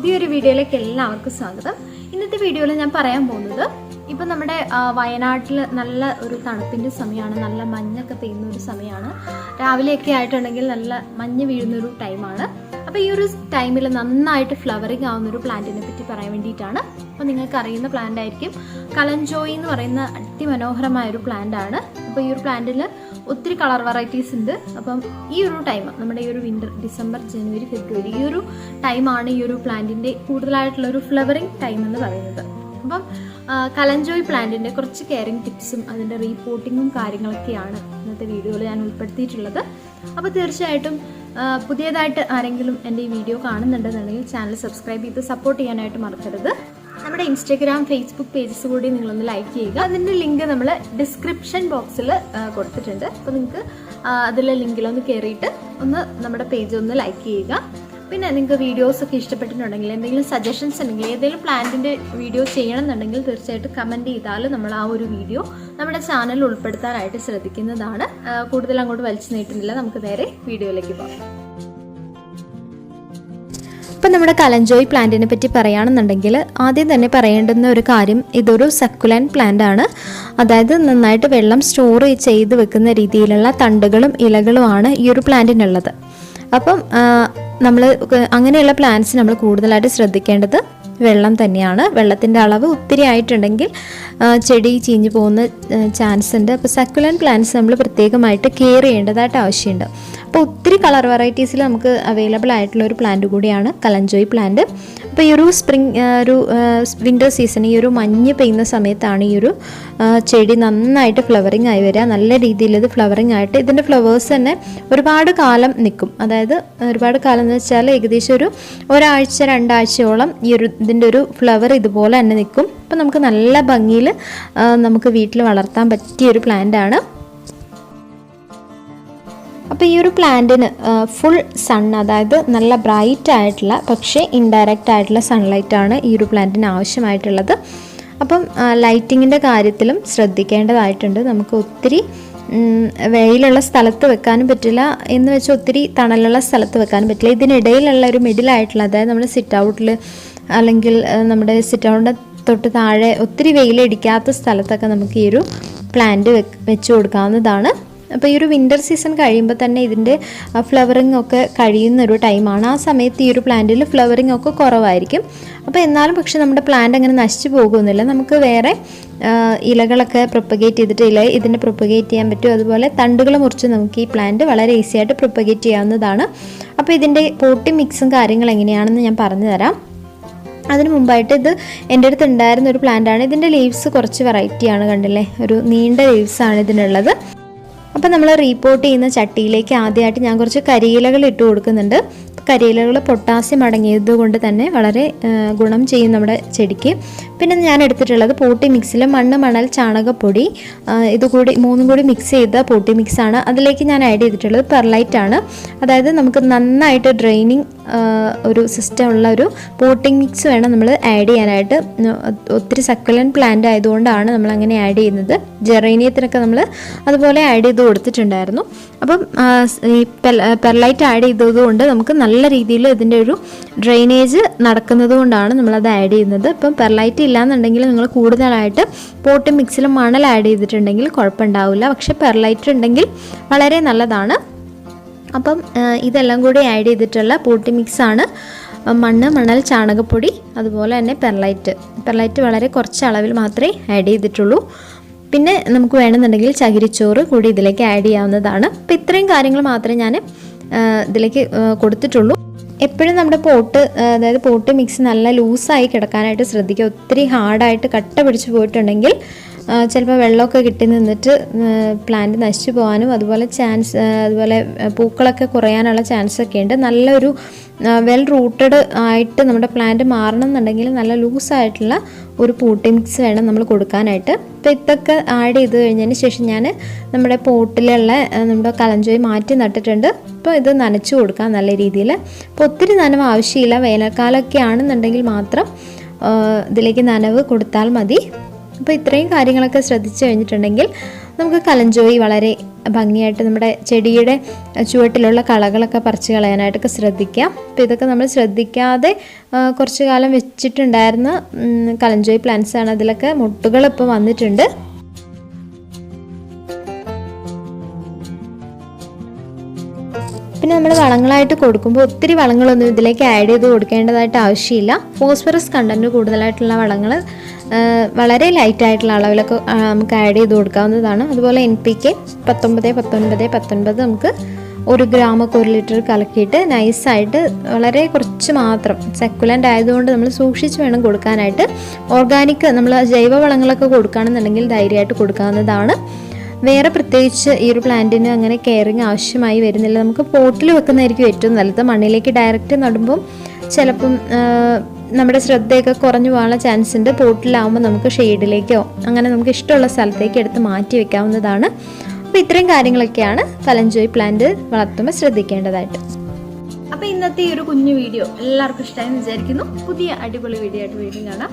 പുതിയൊരു വീഡിയോയിലേക്ക് എല്ലാവർക്കും സ്വാഗതം. ഇന്നത്തെ വീഡിയോയിൽ ഞാൻ പറയാൻ പോകുന്നത് ഇപ്പം നമ്മുടെ വയനാട്ടിൽ നല്ല ഒരു തണുപ്പിൻ്റെ സമയമാണ്, നല്ല മഞ്ഞൊക്കെ പെയ്യുന്ന ഒരു സമയമാണ്. രാവിലെയൊക്കെ ആയിട്ടുണ്ടെങ്കിൽ നല്ല മഞ്ഞ് വീഴുന്നൊരു ടൈമാണ്. അപ്പോൾ ഈ ഒരു ടൈമിൽ നന്നായിട്ട് ഫ്ലവറിങ് ആവുന്നൊരു പ്ലാന്റിനെ പറ്റി പറയാൻ വേണ്ടിയിട്ടാണ്. അപ്പോൾ നിങ്ങൾക്ക് അറിയുന്ന പ്ലാന്റ് ആയിരിക്കും. കലഞ്ചോയി എന്ന് പറയുന്ന അതിമനോഹരമായൊരു പ്ലാന്റ് ആണ്. അപ്പോൾ ഈ ഒരു പ്ലാന്റിൽ ഒത്തിരി കളർ വെറൈറ്റീസ് ഉണ്ട്. അപ്പം ഈ ഒരു ടൈം നമ്മുടെ ഈ ഒരു വിൻ്റർ, ഡിസംബർ, ജനുവരി, ഫെബ്രുവരി ഈ ഒരു ടൈമാണ് ഈ ഒരു പ്ലാന്റിൻ്റെ കൂടുതലായിട്ടുള്ളൊരു ഫ്ലവറിങ് ടൈം എന്ന് പറയുന്നത്. അപ്പം കലഞ്ചോയി പ്ലാന്റിൻ്റെ കുറച്ച് കെയറിങ് ടിപ്സും അതിൻ്റെ റീപോർട്ടിങ്ങും കാര്യങ്ങളൊക്കെയാണ് ഇന്നത്തെ വീഡിയോയിൽ ഞാൻ ഉൾപ്പെടുത്തിയിട്ടുള്ളത്. അപ്പോൾ തീർച്ചയായിട്ടും പുതിയതായിട്ട് ആരെങ്കിലും എൻ്റെ ഈ വീഡിയോ കാണുന്നുണ്ടെന്നുണ്ടെങ്കിൽ ചാനൽ സബ്സ്ക്രൈബ് ചെയ്ത് സപ്പോർട്ട് ചെയ്യാനായിട്ട് മറക്കരുത്. നമ്മുടെ ഇൻസ്റ്റാഗ്രാം, ഫേസ്ബുക്ക് പേജസ് കൂടി നിങ്ങളൊന്ന് ലൈക്ക് ചെയ്യുക. അതിൻ്റെ ലിങ്ക് നമ്മൾ ഡിസ്ക്രിപ്ഷൻ ബോക്സിൽ കൊടുത്തിട്ടുണ്ട്. അപ്പോൾ നിങ്ങൾക്ക് അതിലെ ലിങ്കിലൊന്ന് കയറിയിട്ട് ഒന്ന് നമ്മുടെ പേജ് ഒന്ന് ലൈക്ക് ചെയ്യുക. പിന്നെ നിങ്ങൾക്ക് വീഡിയോസൊക്കെ ഇഷ്ടപ്പെട്ടിട്ടുണ്ടെങ്കിൽ, എന്തെങ്കിലും സജഷൻസ് ഉണ്ടെങ്കിൽ, ഏതെങ്കിലും പ്ലാന്റിൻ്റെ വീഡിയോ ചെയ്യണമെന്നുണ്ടെങ്കിൽ തീർച്ചയായിട്ടും കമൻറ്റ് ചെയ്താൽ നമ്മൾ ആ ഒരു വീഡിയോ നമ്മുടെ ചാനലിൽ ഉൾപ്പെടുത്താനായിട്ട് ശ്രദ്ധിക്കുന്നതാണ്. കൂടുതൽ അങ്ങോട്ട് വലിച്ചു നീട്ടുന്നില്ല, നമുക്ക് നേരെ വീഡിയോയിലേക്ക് പോകാം. ഇപ്പം നമ്മുടെ കലഞ്ചോയി പ്ലാന്റിനെ പറ്റി പറയുകയാണെന്നുണ്ടെങ്കിൽ ആദ്യം തന്നെ പറയേണ്ടുന്ന ഒരു കാര്യം, ഇതൊരു സക്കുലൻറ്റ് പ്ലാന്റ് ആണ്. അതായത് നന്നായിട്ട് വെള്ളം സ്റ്റോർ ചെയ്ത് വെക്കുന്ന രീതിയിലുള്ള തണ്ടുകളും ഇലകളുമാണ് ഈ ഒരു പ്ലാന്റിനുള്ളത്. അപ്പം നമ്മൾ അങ്ങനെയുള്ള പ്ലാന്റ്സ് നമ്മൾ കൂടുതലായിട്ട് ശ്രദ്ധിക്കേണ്ടത് വെള്ളം തന്നെയാണ്. വെള്ളത്തിൻ്റെ അളവ് ഒത്തിരി ആയിട്ടുണ്ടെങ്കിൽ ചെടി ചീഞ്ഞു പോകുന്ന ചാൻസ് ഉണ്ട്. അപ്പോൾ സക്കുലൻറ്റ് പ്ലാന്റ്സ് നമ്മൾ പ്രത്യേകമായിട്ട് കെയർ ചെയ്യേണ്ടതായിട്ട് ആവശ്യമുണ്ട്. അപ്പോൾ ഒത്തിരി കളർ വെറൈറ്റീസിൽ നമുക്ക് അവൈലബിൾ ആയിട്ടുള്ള ഒരു പ്ലാന്റ് കൂടിയാണ് കലഞ്ചോയി പ്ലാന്റ്. അപ്പോൾ ഈ ഒരു ഒരു വിൻ്റർ സീസൺ, ഈ ഒരു മഞ്ഞ് പെയ്യുന്ന സമയത്താണ് ഈ ഒരു ചെടി നന്നായിട്ട് ഫ്ലവറിങ് ആയി വരിക. നല്ല രീതിയിൽ ഇത് ഫ്ലവറിങ് ആയിട്ട് ഇതിൻ്റെ ഫ്ലവേഴ്സ് തന്നെ ഒരുപാട് കാലം നിൽക്കും. അതായത് ഒരുപാട് കാലം എന്ന് വെച്ചാൽ ഏകദേശം ഒരാഴ്ച 2 ആഴ്ചയോളം ഇതിൻ്റെ ഒരു ഫ്ലവർ ഇതുപോലെ തന്നെ നിൽക്കും. അപ്പോൾ നമുക്ക് നല്ല ഭംഗിയിൽ നമുക്ക് വീട്ടിൽ വളർത്താൻ പറ്റിയൊരു പ്ലാന്റാണ്. അപ്പോൾ ഈ ഒരു പ്ലാന്റിന് ഫുൾ സൺ, അതായത് നല്ല ബ്രൈറ്റ് ആയിട്ടുള്ള പക്ഷേ ഇൻഡയറക്റ്റ് ആയിട്ടുള്ള സൺലൈറ്റാണ് ഈ ഒരു പ്ലാന്റിന് ആവശ്യമായിട്ടുള്ളത്. അപ്പം ലൈറ്റിങ്ങിൻ്റെ കാര്യത്തിലും ശ്രദ്ധിക്കേണ്ടതായിട്ടുണ്ട്. നമുക്ക് ഒത്തിരി വെയിലുള്ള സ്ഥലത്ത് വെക്കാനും പറ്റില്ല, എന്ന് വെച്ചാൽ ഒത്തിരി തണലുള്ള സ്ഥലത്ത് വെക്കാനും പറ്റില്ല. ഇതിനിടയിലുള്ള ഒരു മിഡിലായിട്ടുള്ള, അതായത് നമ്മുടെ സിറ്റ് ഔട്ടിൽ അല്ലെങ്കിൽ നമ്മുടെ സിറ്റ് ഔട്ടിൻ്റെ തൊട്ട് താഴെ ഒത്തിരി വെയിലടിക്കാത്ത സ്ഥലത്തൊക്കെ നമുക്ക് ഈ ഒരു പ്ലാന്റ് വെച്ച് കൊടുക്കാവുന്നതാണ്. അപ്പോൾ ഈ ഒരു വിൻ്റർ സീസൺ കഴിയുമ്പോൾ തന്നെ ഇതിൻ്റെ ഫ്ലവറിങ് ഒക്കെ കഴിയുന്ന ഒരു ടൈമാണ്. ആ സമയത്ത് ഈ ഒരു പ്ലാന്റിൽ ഫ്ലവറിങ് ഒക്കെ കുറവായിരിക്കും. അപ്പോൾ എന്നാലും പക്ഷെ നമ്മുടെ പ്ലാന്റ് അങ്ങനെ നശിച്ചു പോകുന്നില്ല. നമുക്ക് വേറെ ഇലകളൊക്കെ പ്രൊപ്പഗേറ്റ് ചെയ്തിട്ട് ഇതിനെ പ്രൊപ്പഗേറ്റ് ചെയ്യാൻ പറ്റും. അതുപോലെ തണ്ടുകൾ മുറിച്ച് നമുക്ക് ഈ പ്ലാന്റ് വളരെ ഈസി ആയിട്ട് പ്രൊപ്പഗേറ്റ് ചെയ്യാവുന്നതാണ്. അപ്പോൾ ഇതിൻ്റെ പോട്ടി മിക്സും കാര്യങ്ങൾ എങ്ങനെയാണെന്ന് ഞാൻ പറഞ്ഞു തരാം. അതിന് മുമ്പായിട്ട് ഇത് എൻ്റെ അടുത്ത് ഉണ്ടായിരുന്ന ഒരു പ്ലാന്റാണ്. ഇതിൻ്റെ ലീവ്സ് കുറച്ച് വെറൈറ്റിയാണ്, കണ്ടില്ലേ, ഒരു നീണ്ട ലീവ്സാണ് ഇതിനുള്ളത്. അപ്പോൾ നമ്മൾ റീപോർട്ട് ചെയ്യുന്ന ചട്ടിയിലേക്ക് ആദ്യമായിട്ട് ഞാൻ കുറച്ച് കരിയിലകൾ ഇട്ട് കൊടുക്കുന്നുണ്ട്. കരിയിലകൾ പൊട്ടാസ്യം അടങ്ങിയത് കൊണ്ട് തന്നെ വളരെ ഗുണം ചെയ്യും നമ്മുടെ ചെടിക്ക്. പിന്നെ ഞാൻ എടുത്തിട്ടുള്ളത് പോട്ടി മിക്സിൽ മണ്ണ്, മണൽ, ചാണകപ്പൊടി ഇതുകൂടി 3 കൂടി മിക്സ് ചെയ്ത പോട്ടി മിക്സാണ്. അതിലേക്ക് ഞാൻ ആഡ് ചെയ്തിട്ടുള്ളത് പെർലൈറ്റ് ആണ്. അതായത് നമുക്ക് നന്നായിട്ട് ഡ്രെയിനിങ് ഒരു സിസ്റ്റം ഉള്ള ഒരു പോട്ടിംഗ് മിക്സ് വേണം നമ്മൾ ആഡ് ചെയ്യാനായിട്ട്. ഒത്തിരി സക്കുലൻറ്റ് പ്ലാന്റ് ആയതുകൊണ്ടാണ് നമ്മൾ അങ്ങനെ ആഡ് ചെയ്യുന്നത്. ജെറേനിയത്തിനൊക്കെ നമ്മൾ അതുപോലെ ആഡ് ചെയ്ത് കൊടുത്തിട്ടുണ്ടായിരുന്നു. അപ്പം ഈ പെർലൈറ്റ് ആഡ് ചെയ്തതുകൊണ്ട് നമുക്ക് നല്ല രീതിയിൽ ഇതിൻ്റെ ഒരു ഡ്രെയിനേജ് നടക്കുന്നത് കൊണ്ടാണ് നമ്മളത് ആഡ് ചെയ്യുന്നത്. ഇപ്പം പെർലൈറ്റ് ഇല്ലാന്നുണ്ടെങ്കിൽ നിങ്ങൾ കൂടുതലായിട്ട് പോട്ടി മിക്സിൽ മണൽ ആഡ് ചെയ്തിട്ടുണ്ടെങ്കിൽ കുഴപ്പമുണ്ടാവില്ല. പക്ഷെ പെർലൈറ്റ് ഉണ്ടെങ്കിൽ വളരെ നല്ലതാണ്. അപ്പം ഇതെല്ലാം കൂടി ആഡ് ചെയ്തിട്ടുള്ള പോട്ടി മിക്സാണ് മണ്ണ്, മണൽ, ചാണകപ്പൊടി, അതുപോലെ തന്നെ പെർലൈറ്റ് വളരെ കുറച്ച് അളവിൽ മാത്രമേ ആഡ് ചെയ്തിട്ടുള്ളൂ. പിന്നെ നമുക്ക് വേണമെന്നുണ്ടെങ്കിൽ ചകിരിച്ചോറ് കൂടി ഇതിലേക്ക് ആഡ് ചെയ്യാവുന്നതാണ്. അപ്പോൾ ഇത്രയും കാര്യങ്ങൾ മാത്രമേ ഞാൻ ഇതിലേക്ക് കൊടുത്തിട്ടുള്ളൂ. എപ്പോഴും നമ്മുടെ അതായത് പോട്ട് മിക്സ് നല്ല ലൂസായി കിടക്കാനായിട്ട് ശ്രദ്ധിക്കുക. ഒത്തിരി ഹാർഡായിട്ട് കട്ട പിടിച്ച് പോയിട്ടുണ്ടെങ്കിൽ ചിലപ്പോൾ വെള്ളമൊക്കെ കിട്ടി നിന്നിട്ട് പ്ലാന്റ് നശിച്ചു പോകാനും അതുപോലെ പൂക്കളൊക്കെ കുറയാനുള്ള ചാൻസൊക്കെ ഉണ്ട്. നല്ലൊരു വെൽ റൂട്ടഡ് ആയിട്ട് നമ്മുടെ പ്ലാന്റ് മാറണം എന്നുണ്ടെങ്കിൽ നല്ല ലൂസായിട്ടുള്ള ഒരു പോട്ടി മിക്സ് വേണം നമ്മൾ കൊടുക്കാനായിട്ട്. അപ്പോൾ ഇതൊക്കെ ആഡ് ചെയ്ത് കഴിഞ്ഞതിന് ശേഷം ഞാൻ നമ്മുടെ പോട്ടിലുള്ള നമ്മുടെ കലഞ്ചോയി മാറ്റി നട്ടിട്ടുണ്ട്. അപ്പോൾ ഇത് നനച്ചു കൊടുക്കാം നല്ല രീതിയിൽ. അപ്പോൾ ഒത്തിരി നനവ് ആവശ്യമില്ല. വേനൽക്കാലമൊക്കെ ആണെന്നുണ്ടെങ്കിൽ മാത്രം ഇതിലേക്ക് നനവ് കൊടുത്താൽ മതി. അപ്പോൾ ഇത്രയും കാര്യങ്ങളൊക്കെ ശ്രദ്ധിച്ചു കഴിഞ്ഞിട്ടുണ്ടെങ്കിൽ നമുക്ക് കലഞ്ചോയി വളരെ ഭംഗിയായിട്ട് നമ്മുടെ ചെടിയുടെ ചുവട്ടിലുള്ള കളകളൊക്കെ പറിച്ച് കളയാനായിട്ടൊക്കെ ശ്രദ്ധിക്കാം. അപ്പോൾ ഇതൊക്കെ നമ്മൾ ശ്രദ്ധിക്കാതെ കുറച്ച് കാലം വെച്ചിട്ടുണ്ടായിരുന്ന കലഞ്ചോയി പ്ലാന്റ്സ് ആണ്. അതിലൊക്കെ മുട്ടുകൾ ഇപ്പോൾ വന്നിട്ടുണ്ട്. പിന്നെ നമ്മൾ വളങ്ങളായിട്ട് കൊടുക്കുമ്പോൾ ഒത്തിരി വളങ്ങളൊന്നും ഇതിലേക്ക് ആഡ് ചെയ്ത് കൊടുക്കേണ്ടതായിട്ട് ആവശ്യമില്ല. ഫോസ്ഫറസ് കണ്ടൻറ്റ് കൂടുതലായിട്ടുള്ള വളങ്ങൾ വളരെ ലൈറ്റായിട്ടുള്ള അളവിലൊക്കെ നമുക്ക് ആഡ് ചെയ്ത് കൊടുക്കാവുന്നതാണ്. അതുപോലെ NPK 19 നമുക്ക് 1 ഗ്രാമൊക്കെ 1 ലിറ്റർ കലക്കിയിട്ട് നൈസായിട്ട് വളരെ കുറച്ച് മാത്രം, സക്കുലൻ്റ് ആയതുകൊണ്ട് നമ്മൾ സൂക്ഷിച്ച് വേണം കൊടുക്കാനായിട്ട്. ഓർഗാനിക് നമ്മൾ ജൈവ വളങ്ങളൊക്കെ കൊടുക്കുകയാണെന്നുണ്ടെങ്കിൽ ധൈര്യമായിട്ട് കൊടുക്കാവുന്നതാണ്. വേറെ പ്രത്യേകിച്ച് ഈ ഒരു പ്ലാന്റിന് അങ്ങനെ കെയറിങ് ആവശ്യമായി വരുന്നില്ല. നമുക്ക് പോട്ടിൽ വെക്കുന്നതായിരിക്കും ഏറ്റവും നല്ലത്. മണ്ണിലേക്ക് ഡയറക്റ്റ് നടുമ്പം ചിലപ്പം നമ്മുടെ ശ്രദ്ധയൊക്കെ കുറഞ്ഞു പോകാനുള്ള ചാൻസ് ഉണ്ട്. പോട്ടിലാവുമ്പോൾ നമുക്ക് ഷെയ്ഡിലേക്കോ അങ്ങനെ നമുക്ക് ഇഷ്ടമുള്ള സ്ഥലത്തേക്ക് എടുത്ത് മാറ്റി വെക്കാവുന്നതാണ്. അപ്പോൾ ഇത്രയും കാര്യങ്ങളൊക്കെയാണ് കലഞ്ചോയി പ്ലാന്റ് വളർത്തുമ്പോൾ ശ്രദ്ധിക്കേണ്ടതായിട്ട്. അപ്പോൾ ഇന്നത്തെ ഈ ഒരു കുഞ്ഞു വീഡിയോ എല്ലാവർക്കും ഇഷ്ടമായി വിചാരിക്കുന്നു. പുതിയ അടിപൊളി വീഡിയോ ആയിട്ട് വീണ്ടും കാണാം.